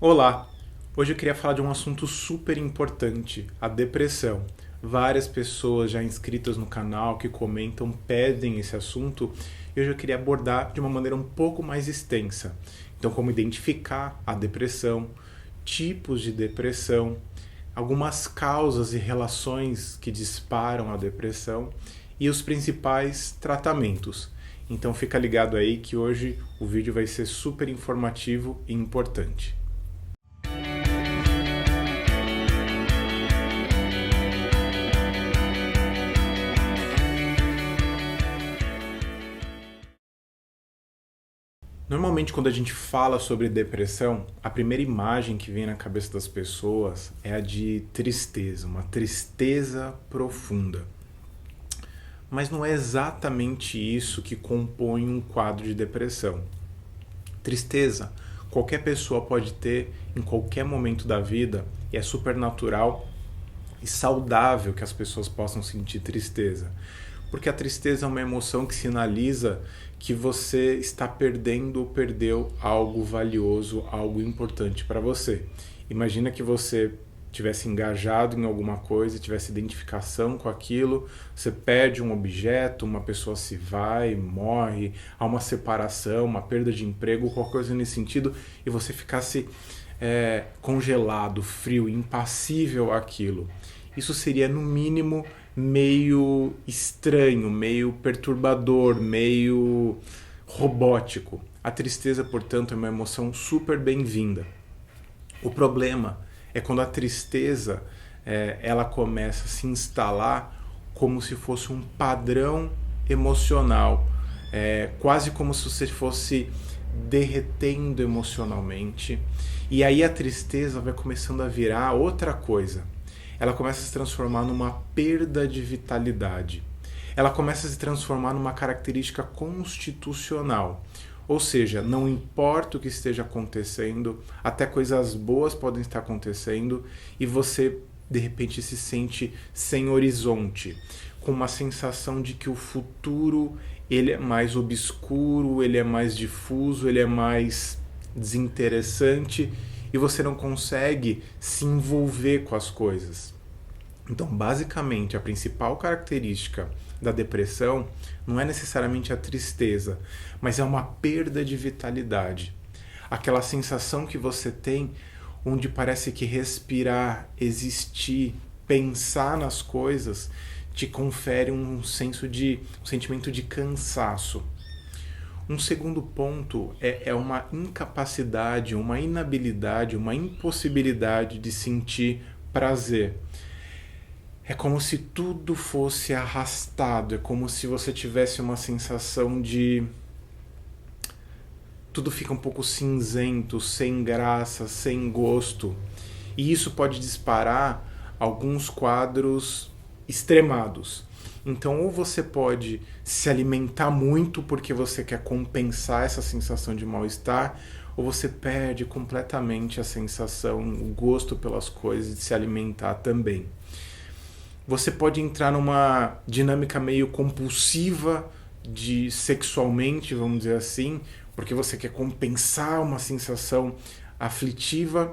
Olá! Hoje eu queria falar de um assunto super importante, a depressão. Várias pessoas já inscritas no canal que comentam pedem esse assunto e hoje eu queria abordar de uma maneira um pouco mais extensa. Então, como identificar a depressão, tipos de depressão, algumas causas e relações que disparam a depressão e os principais tratamentos. Então fica ligado aí que hoje o vídeo vai ser super informativo e importante. Normalmente, quando a gente fala sobre depressão, a primeira imagem que vem na cabeça das pessoas é a de tristeza, uma tristeza profunda. Mas não é exatamente isso que compõe um quadro de depressão. Tristeza, qualquer pessoa pode ter em qualquer momento da vida e é super natural e saudável que as pessoas possam sentir tristeza. Porque a tristeza é uma emoção que sinaliza que você está perdendo ou perdeu algo valioso, algo importante para você. Imagina que você tivesse engajado em alguma coisa, tivesse identificação com aquilo, você perde um objeto, uma pessoa se vai, morre, há uma separação, uma perda de emprego, qualquer coisa nesse sentido, e você ficasse congelado, frio, impassível àquilo. Isso seria, no mínimo, meio estranho, meio perturbador, meio robótico. A tristeza, portanto, é uma emoção super bem-vinda. O problema é quando a tristeza ela começa a se instalar como se fosse um padrão emocional, quase como se você fosse derretendo emocionalmente. E aí a tristeza vai começando a virar outra coisa. Ela começa a se transformar numa perda de vitalidade. Ela começa a se transformar numa característica constitucional. Ou seja, não importa o que esteja acontecendo, até coisas boas podem estar acontecendo e você de repente se sente sem horizonte, com uma sensação de que o futuro ele é mais obscuro, ele é mais difuso, ele é mais desinteressante e você não consegue se envolver com as coisas. Então, basicamente, a principal característica da depressão não é necessariamente a tristeza, mas é uma perda de vitalidade. Aquela sensação que você tem onde parece que respirar, existir, pensar nas coisas te confere um sentimento de cansaço. Um segundo ponto é uma incapacidade, uma inabilidade, uma impossibilidade de sentir prazer. É como se tudo fosse arrastado, é como se você tivesse uma sensação de tudo fica um pouco cinzento, sem graça, sem gosto. E isso pode disparar alguns quadros extremados. Então, ou você pode se alimentar muito porque você quer compensar essa sensação de mal-estar, ou você perde completamente a sensação, o gosto pelas coisas de se alimentar também. Você pode entrar numa dinâmica meio compulsiva de sexualmente, vamos dizer assim, porque você quer compensar uma sensação aflitiva,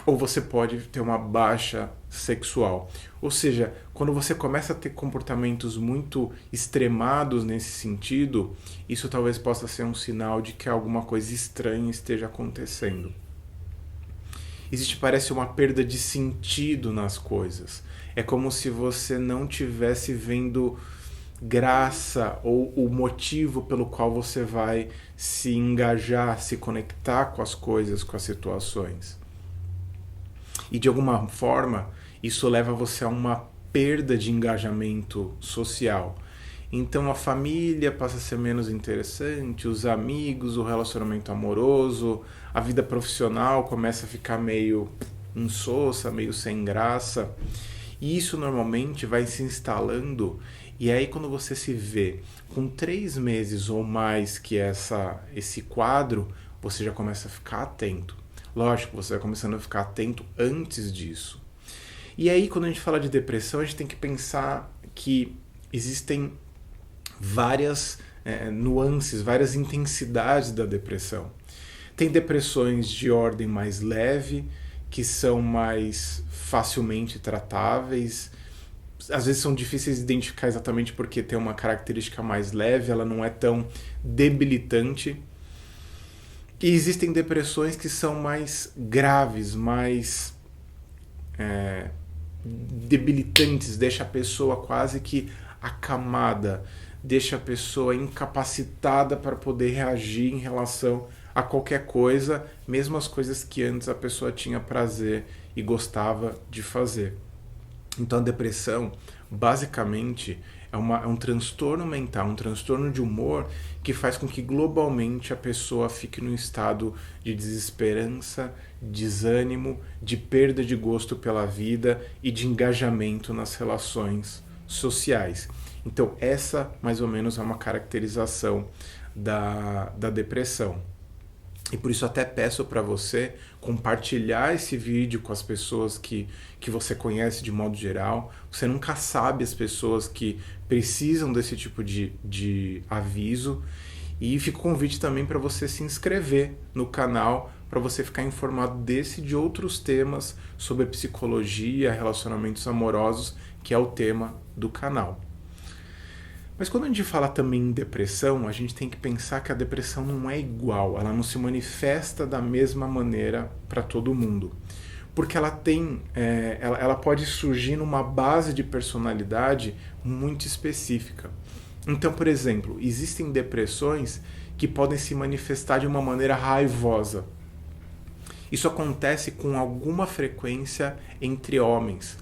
ou você pode ter uma baixa sexual. Ou seja, quando você começa a ter comportamentos muito extremados nesse sentido, isso talvez possa ser um sinal de que alguma coisa estranha esteja acontecendo. Existe, parece, uma perda de sentido nas coisas. É como se você não tivesse vendo graça ou o motivo pelo qual você vai se engajar, se conectar com as coisas, com as situações. E de alguma forma, isso leva você a uma perda de engajamento social. Então a família passa a ser menos interessante, os amigos, o relacionamento amoroso, a vida profissional começa a ficar meio insossa, meio sem graça. E isso normalmente vai se instalando, e aí quando você se vê com 3 meses ou mais que esse quadro, você já começa a ficar atento. Lógico, você vai começando a ficar atento antes disso. E aí quando a gente fala de depressão, a gente tem que pensar que existem várias nuances, várias intensidades da depressão. Tem depressões de ordem mais leve, que são mais facilmente tratáveis. Às vezes são difíceis de identificar exatamente porque tem uma característica mais leve, ela não é tão debilitante. E existem depressões que são mais graves, mais debilitantes, deixa a pessoa quase que acamada, deixa a pessoa incapacitada para poder reagir em relação a qualquer coisa, mesmo as coisas que antes a pessoa tinha prazer e gostava de fazer. Então a depressão, basicamente, é um transtorno mental, um transtorno de humor que faz com que globalmente a pessoa fique num estado de desesperança, desânimo, de perda de gosto pela vida e de engajamento nas relações sociais. Então essa, mais ou menos, é uma caracterização da depressão. E por isso até peço para você compartilhar esse vídeo com as pessoas que você conhece de modo geral. Você nunca sabe as pessoas que precisam desse tipo de aviso. E fica o convite também para você se inscrever no canal, para você ficar informado desse e de outros temas sobre psicologia, relacionamentos amorosos, que é o tema do canal. Mas quando a gente fala também em depressão, a gente tem que pensar que a depressão não é igual, ela não se manifesta da mesma maneira para todo mundo. Porque ela pode surgir numa base de personalidade muito específica. Então, por exemplo, existem depressões que podem se manifestar de uma maneira raivosa. Isso acontece com alguma frequência entre homens,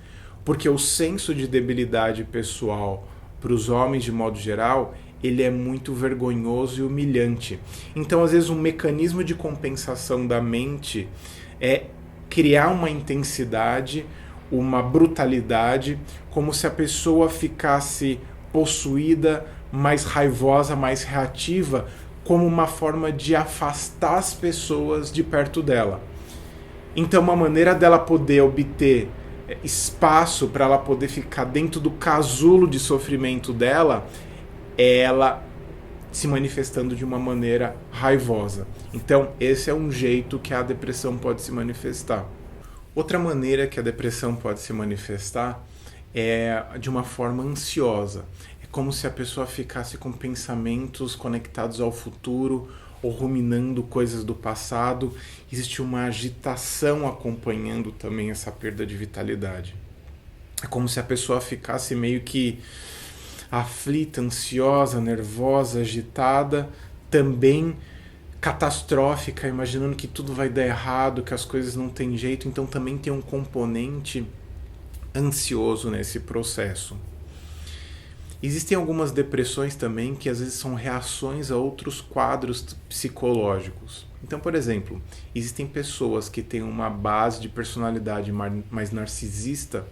porque o senso de debilidade pessoal para os homens de modo geral, ele é muito vergonhoso e humilhante. Então, às vezes, um mecanismo de compensação da mente é criar uma intensidade, uma brutalidade, como se a pessoa ficasse possuída, mais raivosa, mais reativa, como uma forma de afastar as pessoas de perto dela. Então, uma maneira dela poder obter espaço para ela poder ficar dentro do casulo de sofrimento dela, é ela se manifestando de uma maneira raivosa. Então, esse é um jeito que a depressão pode se manifestar. Outra maneira que a depressão pode se manifestar é de uma forma ansiosa. É como se a pessoa ficasse com pensamentos conectados ao futuro ou ruminando coisas do passado. Existe uma agitação acompanhando também essa perda de vitalidade. É como se a pessoa ficasse meio que aflita, ansiosa, nervosa, agitada, também catastrófica, imaginando que tudo vai dar errado, que as coisas não têm jeito. Então também tem um componente ansioso nesse processo. Existem algumas depressões também que às vezes são reações a outros quadros psicológicos. Então, por exemplo, existem pessoas que têm uma base de personalidade mais narcisista,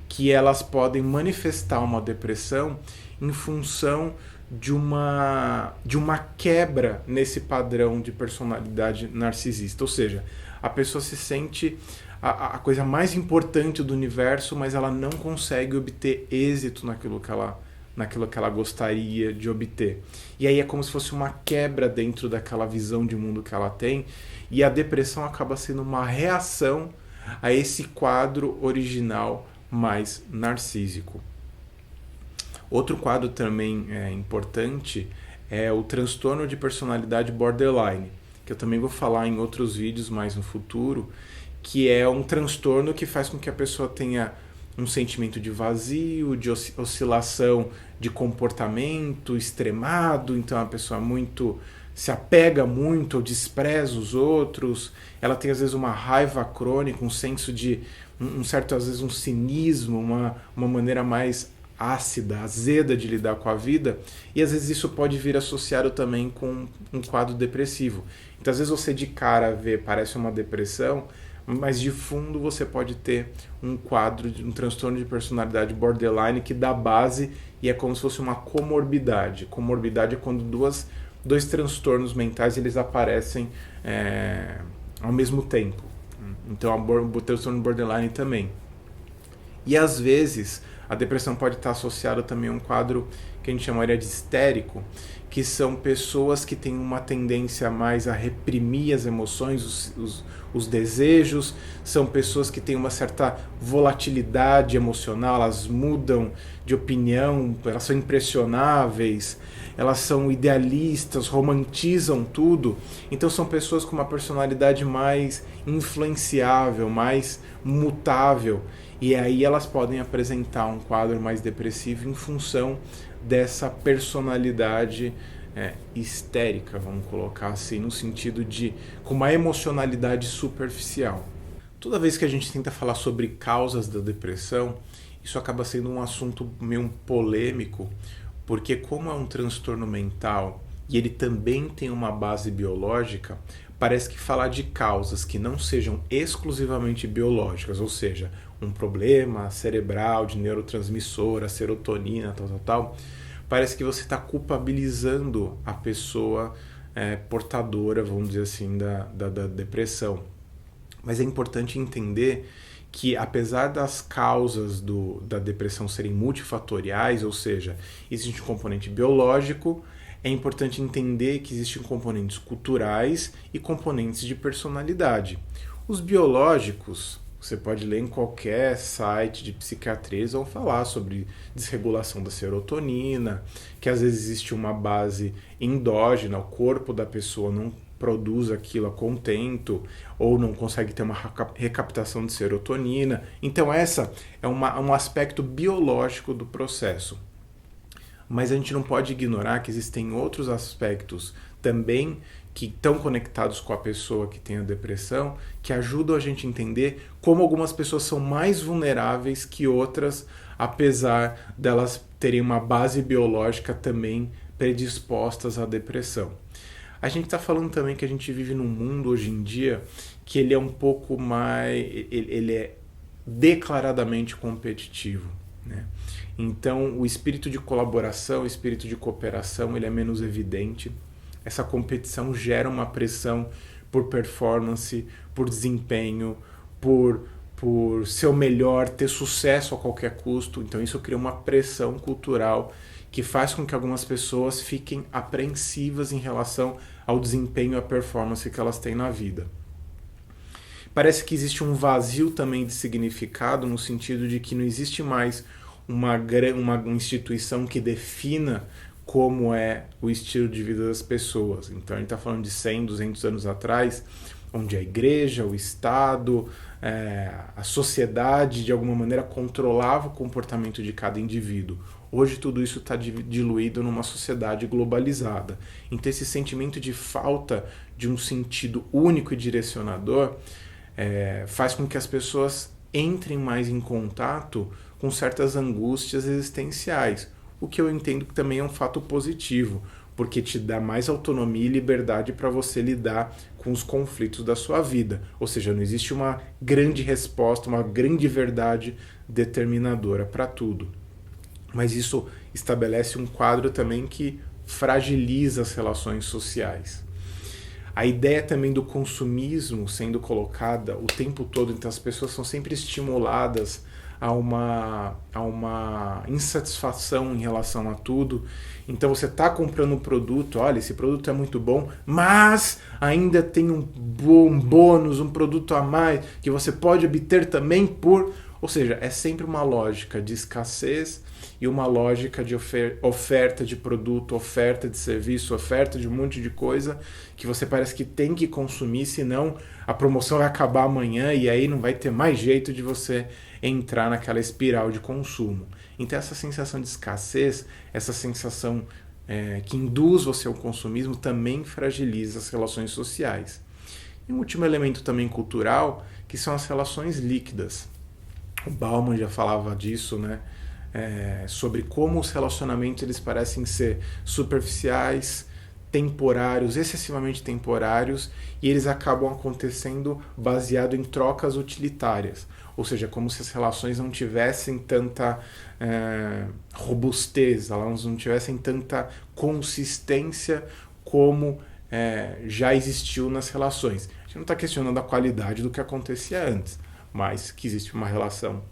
que elas podem manifestar uma depressão em função de uma quebra nesse padrão de personalidade narcisista. Ou seja, a pessoa se sente a coisa mais importante do universo, mas ela não consegue obter êxito naquilo que ela gostaria de obter. E aí é como se fosse uma quebra dentro daquela visão de mundo que ela tem, e a depressão acaba sendo uma reação a esse quadro original mais narcísico. Outro quadro também importante é o transtorno de personalidade borderline, que eu também vou falar em outros vídeos mais no futuro, que é um transtorno que faz com que a pessoa tenha um sentimento de vazio, de oscilação de comportamento extremado. Então a pessoa se apega muito ou despreza os outros. Ela tem às vezes uma raiva crônica, um senso de um certo, às vezes, um cinismo, uma maneira mais ácida, azeda de lidar com a vida, e às vezes isso pode vir associado também com um quadro depressivo. Então às vezes você de cara vê, parece uma depressão, mas de fundo você pode ter um quadro, um transtorno de personalidade borderline que dá base e é como se fosse uma comorbidade. Comorbidade é quando dois transtornos mentais eles aparecem ao mesmo tempo. Então o transtorno borderline também. E às vezes a depressão pode estar associada também a um quadro que a gente chamaria de histérico, que são pessoas que têm uma tendência mais a reprimir as emoções, os desejos, são pessoas que têm uma certa volatilidade emocional, elas mudam de opinião, elas são impressionáveis, elas são idealistas, romantizam tudo. Então são pessoas com uma personalidade mais influenciável, mais mutável, e aí elas podem apresentar um quadro mais depressivo em função dessa personalidade histérica, vamos colocar assim, no sentido de com uma emocionalidade superficial. Toda vez que a gente tenta falar sobre causas da depressão, isso acaba sendo um assunto meio polêmico, porque como é um transtorno mental e ele também tem uma base biológica, parece que falar de causas que não sejam exclusivamente biológicas, ou seja, um problema cerebral de neurotransmissora, serotonina, tal, parece que você está culpabilizando a pessoa portadora, vamos dizer assim, da depressão. Mas é importante entender que apesar das causas da depressão serem multifatoriais, ou seja, existe um componente biológico, é importante entender que existem componentes culturais e componentes de personalidade. Os biológicos, você pode ler em qualquer site de psiquiatria, eles vão falar sobre desregulação da serotonina, que às vezes existe uma base endógena, o corpo da pessoa não produz aquilo a contento, ou não consegue ter uma recaptação de serotonina. Então essa é um aspecto biológico do processo. Mas a gente não pode ignorar que existem outros aspectos também que estão conectados com a pessoa que tem a depressão, que ajudam a gente a entender como algumas pessoas são mais vulneráveis que outras, apesar delas terem uma base biológica também predispostas à depressão. A gente está falando também que a gente vive num mundo hoje em dia que ele é um pouco mais... ele é declaradamente competitivo, né? Então o espírito de colaboração, o espírito de cooperação, ele é menos evidente. Essa competição gera uma pressão por performance, por desempenho, por ser o melhor, ter sucesso a qualquer custo. Então isso cria uma pressão cultural que faz com que algumas pessoas fiquem apreensivas em relação ao desempenho e à performance que elas têm na vida. Parece que existe um vazio também de significado, no sentido de que não existe mais uma instituição que defina como é o estilo de vida das pessoas. Então a gente está falando de 100, 200 anos atrás, onde a igreja, o Estado, a sociedade de alguma maneira controlava o comportamento de cada indivíduo. Hoje tudo isso está diluído numa sociedade globalizada. Então esse sentimento de falta de um sentido único e direcionador faz com que as pessoas entrem mais em contato com certas angústias existenciais, o que eu entendo que também é um fato positivo, porque te dá mais autonomia e liberdade para você lidar com os conflitos da sua vida. Ou seja, não existe uma grande resposta, uma grande verdade determinadora para tudo. Mas isso estabelece um quadro também que fragiliza as relações sociais. A ideia também do consumismo sendo colocada o tempo todo, então as pessoas são sempre estimuladas a uma insatisfação em relação a tudo. Então você está comprando um produto, olha, esse produto é muito bom, mas ainda tem um bônus, um produto a mais que você pode obter também por... Ou seja, é sempre uma lógica de escassez e uma lógica de oferta de produto, oferta de serviço, oferta de um monte de coisa que você parece que tem que consumir, senão a promoção vai acabar amanhã e aí não vai ter mais jeito de você entrar naquela espiral de consumo. Então essa sensação de escassez, essa sensação que induz você ao consumismo também fragiliza as relações sociais. E um último elemento também cultural, que são as relações líquidas. O Bauman já falava disso, né? Sobre como os relacionamentos eles parecem ser superficiais, temporários, excessivamente temporários, e eles acabam acontecendo baseado em trocas utilitárias. Ou seja, como se as relações não tivessem tanta robustez, elas não tivessem tanta consistência como já existiu nas relações. A gente não está questionando a qualidade do que acontecia antes, mas que existe uma relação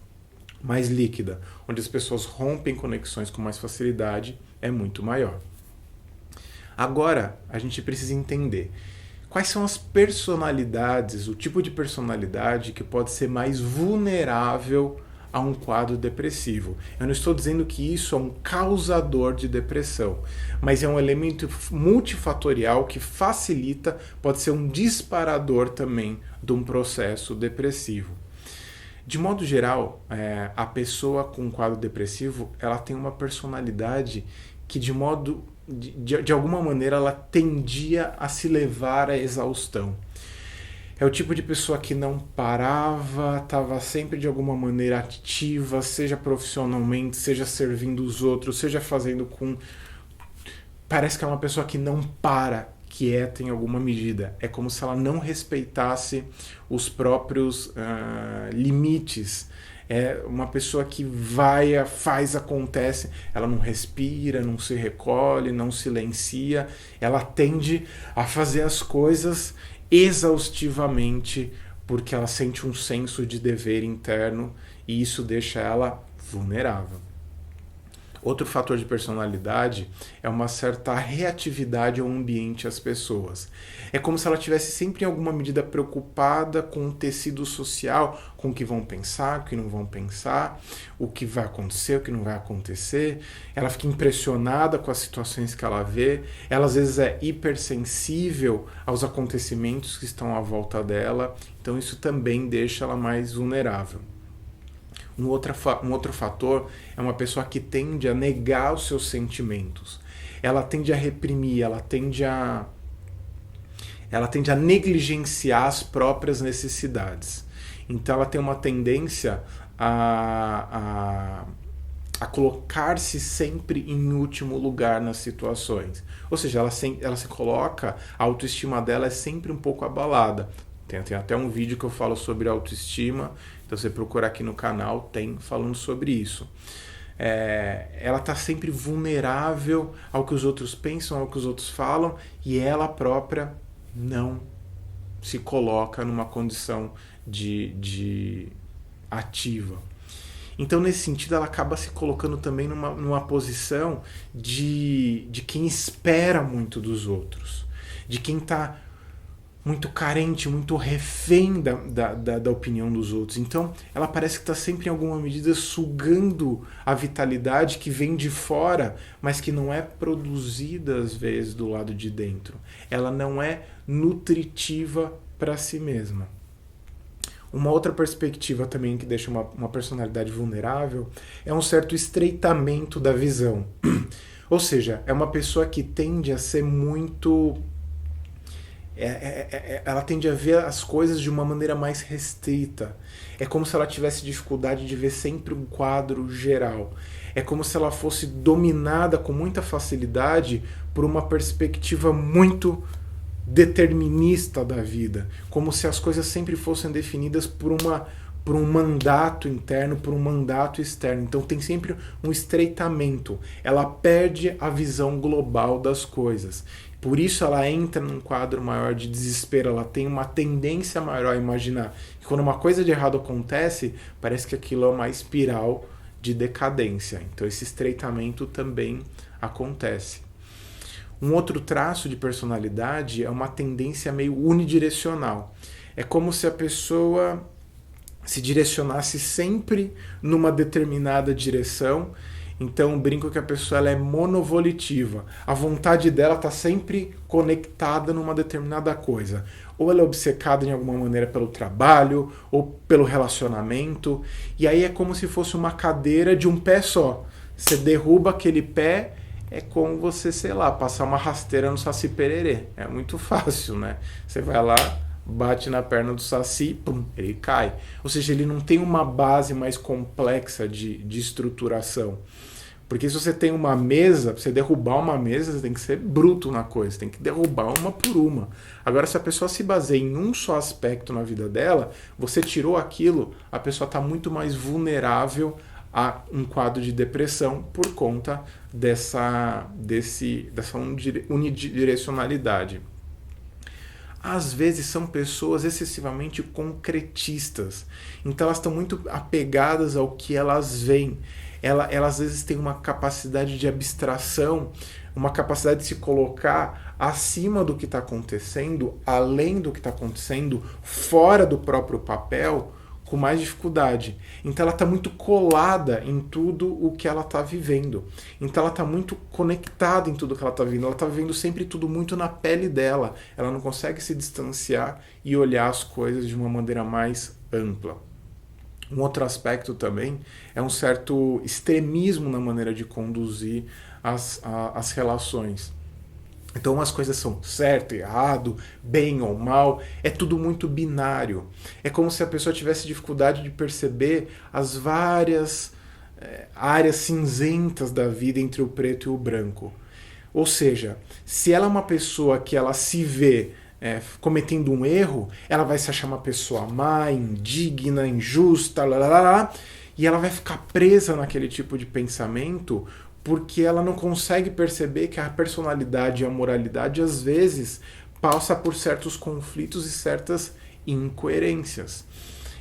mais líquida, onde as pessoas rompem conexões com mais facilidade é muito maior. Agora, a gente precisa entender quais são as personalidades, o tipo de personalidade que pode ser mais vulnerável a um quadro depressivo. Eu não estou dizendo que isso é um causador de depressão, mas é um elemento multifatorial que facilita, pode ser um disparador também de um processo depressivo. De modo geral, a pessoa com um quadro depressivo, ela tem uma personalidade que de alguma maneira ela tendia a se levar à exaustão. É o tipo de pessoa que não parava, estava sempre de alguma maneira ativa, seja profissionalmente, seja servindo os outros, seja fazendo com... Parece que é uma pessoa que não para, quieta em alguma medida. É como se ela não respeitasse os próprios limites. É uma pessoa que vai, faz, acontece, ela não respira, não se recolhe, não silencia, ela tende a fazer as coisas exaustivamente porque ela sente um senso de dever interno e isso deixa ela vulnerável. Outro fator de personalidade é uma certa reatividade ao ambiente e às pessoas. É como se ela estivesse sempre em alguma medida preocupada com o tecido social, com o que vão pensar, o que não vão pensar, o que vai acontecer, o que não vai acontecer. Ela fica impressionada com as situações que ela vê. Ela às vezes é hipersensível aos acontecimentos que estão à volta dela. Então isso também deixa ela mais vulnerável. Um outro fator é uma pessoa que tende a negar os seus sentimentos. Ela tende a reprimir, ela tende a negligenciar as próprias necessidades. Então ela tem uma tendência a colocar-se sempre em último lugar nas situações. Ou seja, ela se coloca, a autoestima dela é sempre um pouco abalada. Tem até um vídeo que eu falo sobre autoestima, então você procurar aqui no canal, tem falando sobre isso. Ela está sempre vulnerável ao que os outros pensam, ao que os outros falam, e ela própria não se coloca numa condição de ativa. Então, nesse sentido, ela acaba se colocando também numa posição de quem espera muito dos outros, de quem está muito carente, muito refém da opinião dos outros. Então, ela parece que está sempre, em alguma medida, sugando a vitalidade que vem de fora, mas que não é produzida, às vezes, do lado de dentro. Ela não é nutritiva para si mesma. Uma outra perspectiva também que deixa uma personalidade vulnerável é um certo estreitamento da visão. Ou seja, é uma pessoa que tende a ser muito... ela tende a ver as coisas de uma maneira mais restrita. É como se ela tivesse dificuldade de ver sempre um quadro geral. É como se ela fosse dominada com muita facilidade por uma perspectiva muito determinista da vida. Como se as coisas sempre fossem definidas por um mandato interno, por um mandato externo. Então tem sempre um estreitamento. Ela perde a visão global das coisas. Por isso ela entra num quadro maior de desespero, ela tem uma tendência maior a imaginar que quando uma coisa de errado acontece, parece que aquilo é uma espiral de decadência. Então esse estreitamento também acontece. Um outro traço de personalidade é uma tendência meio unidirecional. É como se a pessoa se direcionasse sempre numa determinada direção. Então, brinco que a pessoa ela é monovolitiva. A vontade dela está sempre conectada numa determinada coisa. Ou ela é obcecada de alguma maneira pelo trabalho, ou pelo relacionamento. E aí é como se fosse uma cadeira de um pé só. Você derruba aquele pé, é como você, sei lá, passar uma rasteira no Saci Pererê. É muito fácil, né? Você vai lá, bate na perna do Saci, pum, ele cai. Ou seja, ele não tem uma base mais complexa de estruturação. Porque se você tem uma mesa, pra você derrubar uma mesa, você tem que ser bruto na coisa, você tem que derrubar uma por uma. Agora, se a pessoa se baseia em um só aspecto na vida dela, você tirou aquilo, a pessoa está muito mais vulnerável a um quadro de depressão por conta dessa unidirecionalidade. às vezes são pessoas excessivamente concretistas. Então elas estão muito apegadas ao que elas veem. Elas às vezes têm uma capacidade de abstração, uma capacidade de se colocar acima do que está acontecendo, além do que está acontecendo, fora do próprio papel, com mais dificuldade. Então ela está muito colada em tudo o que ela está vivendo. Então ela está muito conectada em tudo que ela está vivendo. Ela está vivendo sempre tudo muito na pele dela. Ela não consegue se distanciar e olhar as coisas de uma maneira mais ampla. Um outro aspecto também é um certo extremismo na maneira de conduzir as relações. Então as coisas são certo, errado, bem ou mal, é tudo muito binário. É como se a pessoa tivesse dificuldade de perceber as várias áreas cinzentas da vida entre o preto e o branco. Ou seja, se ela é uma pessoa que ela se vê cometendo um erro, ela vai se achar uma pessoa má, indigna, injusta, e ela vai ficar presa naquele tipo de pensamento porque ela não consegue perceber que a personalidade e a moralidade às vezes passa por certos conflitos e certas incoerências.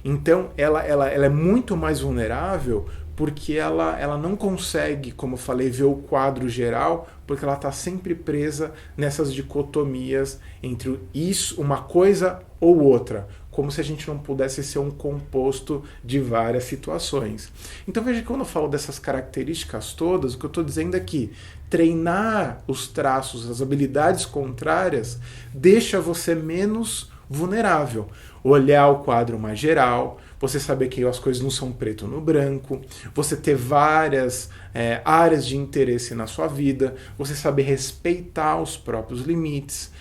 Então ela é muito mais vulnerável porque ela não consegue, como eu falei, ver o quadro geral, porque ela está sempre presa nessas dicotomias entre isso, uma coisa ou outra, como se a gente não pudesse ser um composto de várias situações. Então veja que quando eu falo dessas características todas, o que eu estou dizendo é que treinar os traços, as habilidades contrárias, deixa você menos vulnerável. Olhar o quadro mais geral, você saber que as coisas não são preto no branco, você ter várias áreas de interesse na sua vida, você saber respeitar os próprios limites,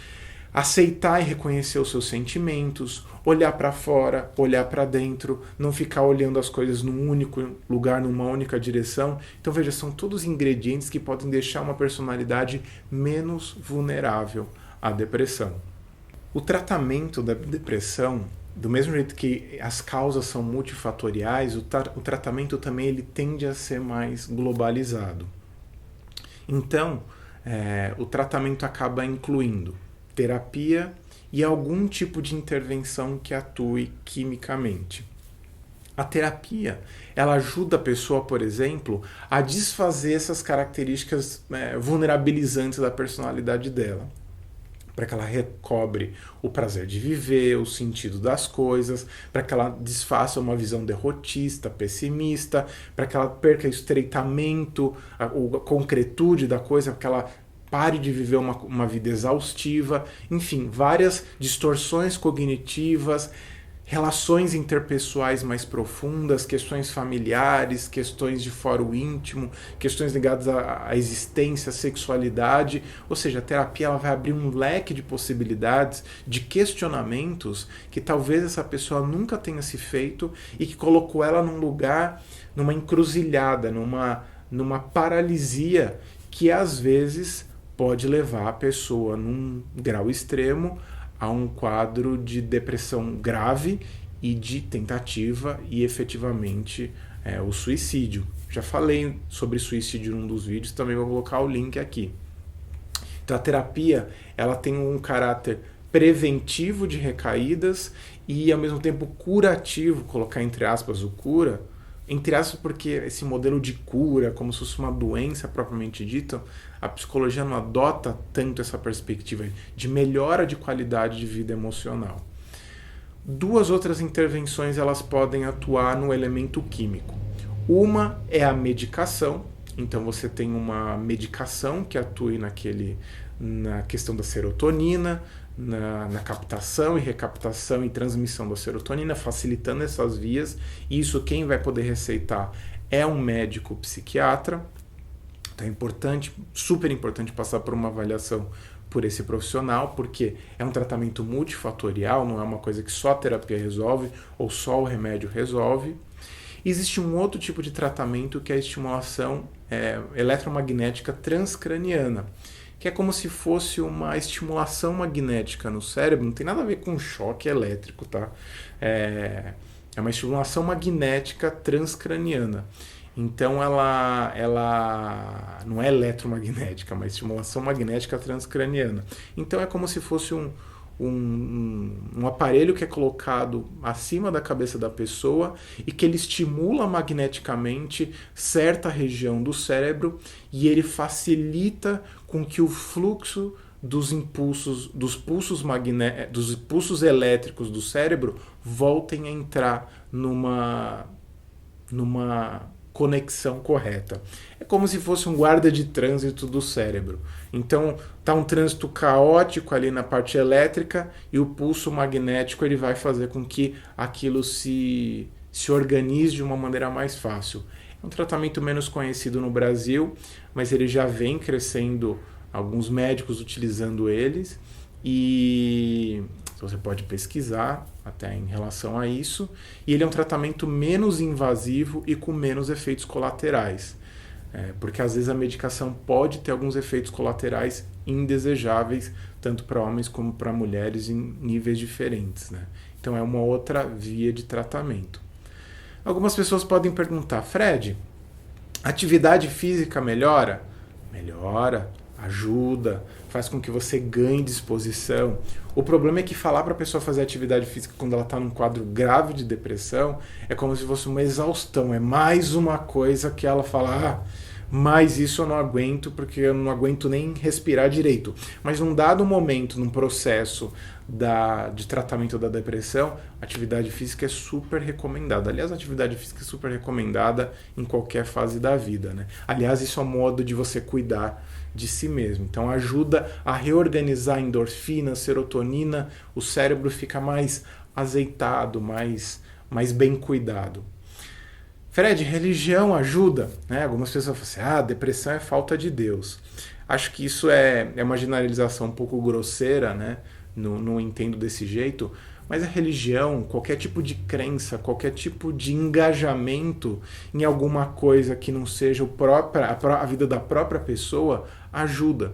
aceitar e reconhecer os seus sentimentos, olhar para fora, olhar para dentro, não ficar olhando as coisas num único lugar, numa única direção. Então veja, são todos ingredientes que podem deixar uma personalidade menos vulnerável à depressão. O tratamento da depressão, do mesmo jeito que as causas são multifatoriais, o tratamento também ele tende a ser mais globalizado. Então, o tratamento acaba incluindo terapia e algum tipo de intervenção que atue quimicamente. A terapia, ela ajuda a pessoa, por exemplo, a desfazer essas características vulnerabilizantes da personalidade dela, para que ela recobre o prazer de viver, o sentido das coisas, para que ela desfaça uma visão derrotista, pessimista, para que ela perca o estreitamento, a concretude da coisa, para que ela pare de viver uma vida exaustiva, enfim, várias distorções cognitivas, relações interpessoais mais profundas, questões familiares, questões de foro íntimo, questões ligadas à existência, à sexualidade. Ou seja, a terapia ela vai abrir um leque de possibilidades, de questionamentos que talvez essa pessoa nunca tenha se feito e que colocou ela num lugar, numa encruzilhada, numa paralisia que às vezes pode levar a pessoa num grau extremo a um quadro de depressão grave e de tentativa e efetivamente o suicídio. Já falei sobre suicídio num dos vídeos, também vou colocar o link aqui. Então a terapia ela tem um caráter preventivo de recaídas e ao mesmo tempo curativo, colocar entre aspas o cura, entre aspas porque esse modelo de cura, como se fosse uma doença propriamente dita, a psicologia não adota tanto essa perspectiva de melhora de qualidade de vida emocional. Duas outras intervenções elas podem atuar no elemento químico. Uma é a medicação, então você tem uma medicação que atue na questão da serotonina, na captação e recaptação e transmissão da serotonina, facilitando essas vias. E isso quem vai poder receitar é um médico psiquiatra. Então é importante, super importante passar por uma avaliação por esse profissional, porque é um tratamento multifatorial, não é uma coisa que só a terapia resolve ou só o remédio resolve. Existe um outro tipo de tratamento que é a estimulação eletromagnética transcraniana, que é como se fosse uma estimulação magnética no cérebro, não tem nada a ver com choque elétrico, tá? É uma estimulação magnética transcraniana. Então ela não é eletromagnética, mas estimulação magnética transcraniana. Então é como se fosse um aparelho que é colocado acima da cabeça da pessoa e que ele estimula magneticamente certa região do cérebro e ele facilita com que o fluxo dos impulsos, dos pulsos elétricos do cérebro voltem a entrar numa conexão correta. É como se fosse um guarda de trânsito do cérebro. Então, tá um trânsito caótico ali na parte elétrica e o pulso magnético ele vai fazer com que aquilo se organize de uma maneira mais fácil. É um tratamento menos conhecido no Brasil, mas ele já vem crescendo, alguns médicos utilizando eles, e você pode pesquisar até em relação a isso, e ele é um tratamento menos invasivo e com menos efeitos colaterais, porque às vezes a medicação pode ter alguns efeitos colaterais indesejáveis, tanto para homens como para mulheres em níveis diferentes, né? Então é uma outra via de tratamento. Algumas pessoas podem perguntar: Fred, atividade física melhora? Melhora, ajuda, faz com que você ganhe disposição. O problema é que falar para a pessoa fazer atividade física quando ela está num quadro grave de depressão é como se fosse uma exaustão, é mais uma coisa que ela fala: mas isso eu não aguento porque eu não aguento nem respirar direito. Mas num dado momento, num processo de tratamento da depressão, atividade física é super recomendada. Aliás, a atividade física é super recomendada em qualquer fase da vida, né? Aliás, isso é um modo de você cuidar de si mesmo. Então ajuda a reorganizar a endorfina, serotonina, o cérebro fica mais azeitado, mais bem cuidado. Fred, religião ajuda? Né? Algumas pessoas falam assim: depressão é falta de Deus. Acho que isso é uma generalização um pouco grosseira, né? Não entendo desse jeito, mas a religião, qualquer tipo de crença, qualquer tipo de engajamento em alguma coisa que não seja a vida da própria pessoa, ajuda.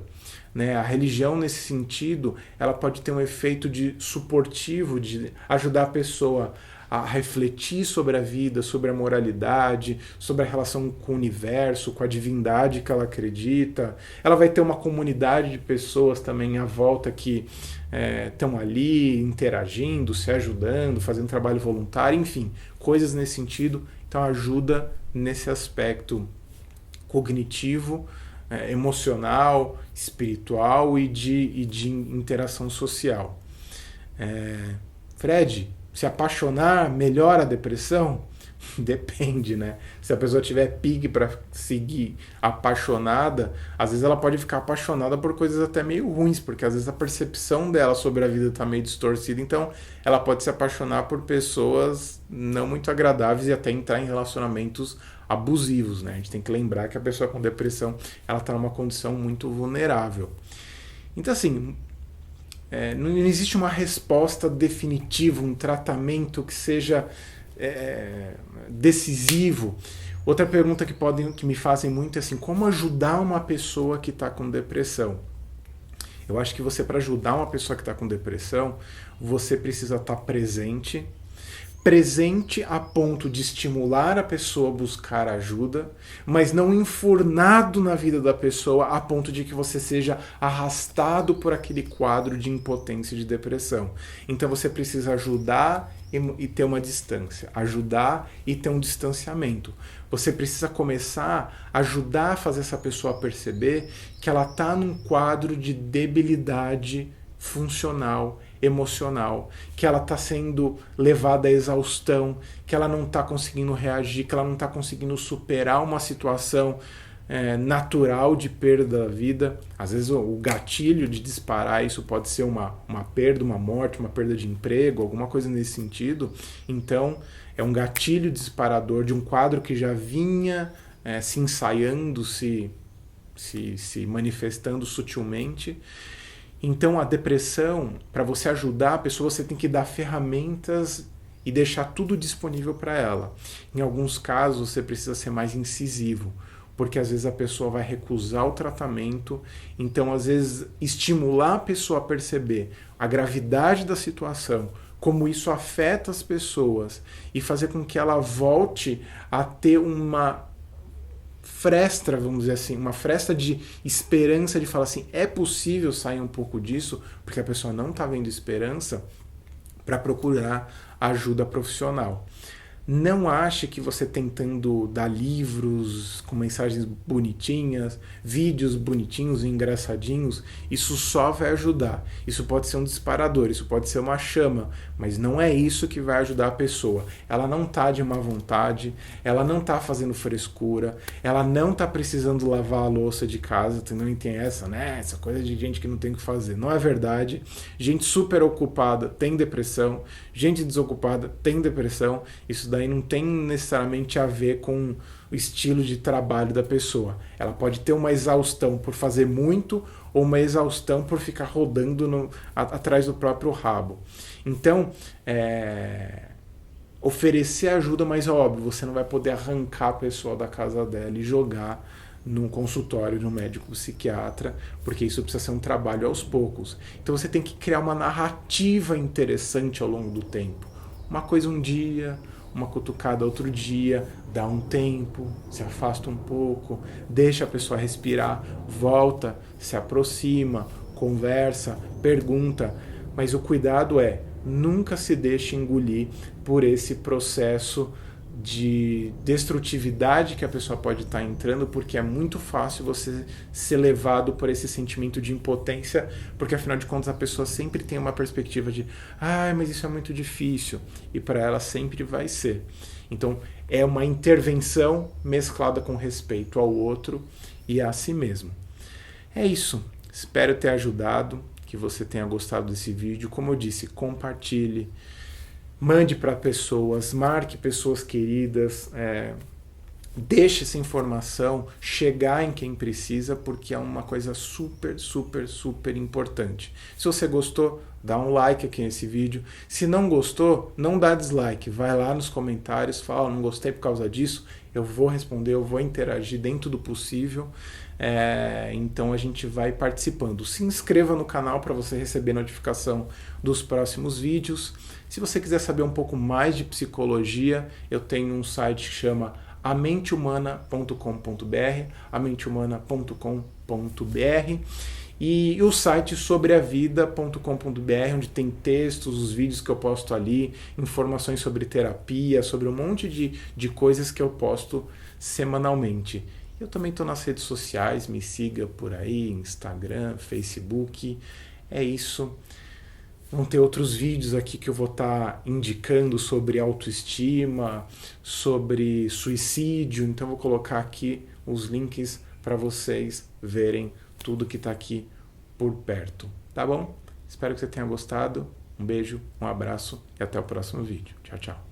Né? A religião, nesse sentido, ela pode ter um efeito de suportivo, de ajudar a pessoa a refletir sobre a vida, sobre a moralidade, sobre a relação com o universo, com a divindade que ela acredita. Ela vai ter uma comunidade de pessoas também à volta que estão ali interagindo, se ajudando, fazendo trabalho voluntário, enfim, coisas nesse sentido. Então ajuda nesse aspecto cognitivo, emocional, espiritual e de interação social. Fred, se apaixonar melhora a depressão? Depende, né? Se a pessoa tiver pique para seguir apaixonada, às vezes ela pode ficar apaixonada por coisas até meio ruins, porque às vezes a percepção dela sobre a vida está meio distorcida, então ela pode se apaixonar por pessoas não muito agradáveis e até entrar em relacionamentos abusivos, né? A gente tem que lembrar que a pessoa com depressão ela está numa condição muito vulnerável. Então, assim, não existe uma resposta definitiva, um tratamento que seja decisivo. Outra pergunta que me fazem muito é assim: como ajudar uma pessoa que está com depressão? Eu acho que para ajudar uma pessoa que está com depressão, você precisa estar presente a ponto de estimular a pessoa a buscar ajuda, mas não enfurnado na vida da pessoa a ponto de que você seja arrastado por aquele quadro de impotência e de depressão. Então você precisa ajudar e ter uma distância, ajudar e ter um distanciamento. Você precisa começar a ajudar a fazer essa pessoa perceber que ela está num quadro de debilidade funcional, emocional, que ela está sendo levada à exaustão, que ela não está conseguindo reagir, que ela não está conseguindo superar uma situação natural de perda da vida. Às vezes o gatilho de disparar isso pode ser uma perda, uma morte, uma perda de emprego, alguma coisa nesse sentido. Então é um gatilho disparador de um quadro que já vinha se ensaiando, se manifestando sutilmente. Então a depressão, para você ajudar a pessoa, você tem que dar ferramentas e deixar tudo disponível para ela. Em alguns casos você precisa ser mais incisivo, porque às vezes a pessoa vai recusar o tratamento. Então às vezes estimular a pessoa a perceber a gravidade da situação, como isso afeta as pessoas, e fazer com que ela volte a ter uma fresta, vamos dizer assim, uma fresta de esperança de falar assim, é possível sair um pouco disso, porque a pessoa não está vendo esperança, para procurar ajuda profissional. Não ache que você tentando dar livros com mensagens bonitinhas, vídeos bonitinhos e engraçadinhos, isso só vai ajudar. Isso pode ser um disparador, isso pode ser uma chama, mas não é isso que vai ajudar a pessoa. Ela não está de má vontade, ela não está fazendo frescura, ela não está precisando lavar a louça de casa, não tem essa, né? Essa coisa de gente que não tem o que fazer. Não é verdade. Gente super ocupada tem depressão, gente desocupada tem depressão. Isso daí não tem necessariamente a ver com o estilo de trabalho da pessoa. Ela pode ter uma exaustão por fazer muito ou uma exaustão por ficar rodando atrás do próprio rabo. Então, oferecer ajuda, mas óbvio, você não vai poder arrancar a pessoa da casa dela e jogar num consultório de um médico psiquiatra, porque isso precisa ser um trabalho aos poucos. Então você tem que criar uma narrativa interessante ao longo do tempo. Uma coisa um dia, uma cutucada outro dia, dá um tempo, se afasta um pouco, deixa a pessoa respirar, volta, se aproxima, conversa, pergunta. Mas o cuidado é, nunca se deixe engolir por esse processo de destrutividade que a pessoa pode estar entrando, porque é muito fácil você ser levado por esse sentimento de impotência, porque afinal de contas a pessoa sempre tem uma perspectiva de mas isso é muito difícil, e para ela sempre vai ser. Então é uma intervenção mesclada com respeito ao outro e a si mesmo. É isso, espero ter ajudado, que você tenha gostado desse vídeo. Como eu disse, compartilhe, mande para pessoas, marque pessoas queridas, deixe essa informação chegar em quem precisa, porque é uma coisa super, super, super importante. Se você gostou, dá um like aqui nesse vídeo. Se não gostou, não dá dislike. Vai lá nos comentários, fala, não gostei por causa disso. Eu vou responder, eu vou interagir dentro do possível. Então a gente vai participando. Se inscreva no canal para você receber notificação dos próximos vídeos. Se você quiser saber um pouco mais de psicologia, eu tenho um site que chama amenthumana.com.br, amenthumana.com.br, e o site sobreavida.com.br, onde tem textos, os vídeos que eu posto ali, informações sobre terapia, sobre um monte de coisas que eu posto semanalmente. Eu também estou nas redes sociais, me siga por aí, Instagram, Facebook. É isso. Vão ter outros vídeos aqui que eu vou estar indicando sobre autoestima, sobre suicídio. Então eu vou colocar aqui os links para vocês verem tudo que está aqui por perto. Tá bom? Espero que você tenha gostado. Um beijo, um abraço e até o próximo vídeo. Tchau, tchau.